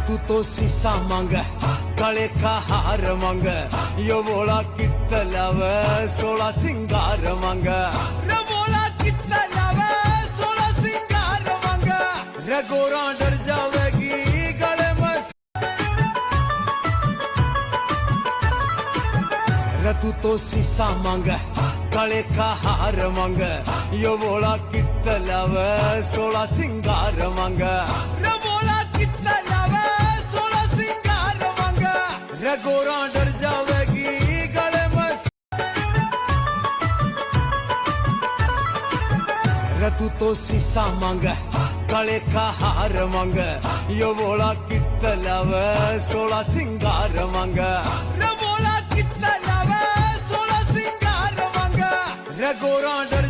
तू तो सीसा मांग काळे का हार मांग यो बोला कितल्याव 16 सिंगार मांग रे बोला कितल्याव 16 सिंगार मांग रे गोरा डर जावेगी गले में रे तू तो सीसा मांग काळे का हार मांग यो बोला कितल्याव 16 सिंगार मांग रे बोला कितल्याव 16 सिंगार मांग रे गोरा डर जावेगी गले में रे तू तो सीसा मांग काळे का हार मांग यो बोला कितल्याव 16 सिंगार मांग रे बोला कितल्याव 16 सिंगार मांग रे गोरा डर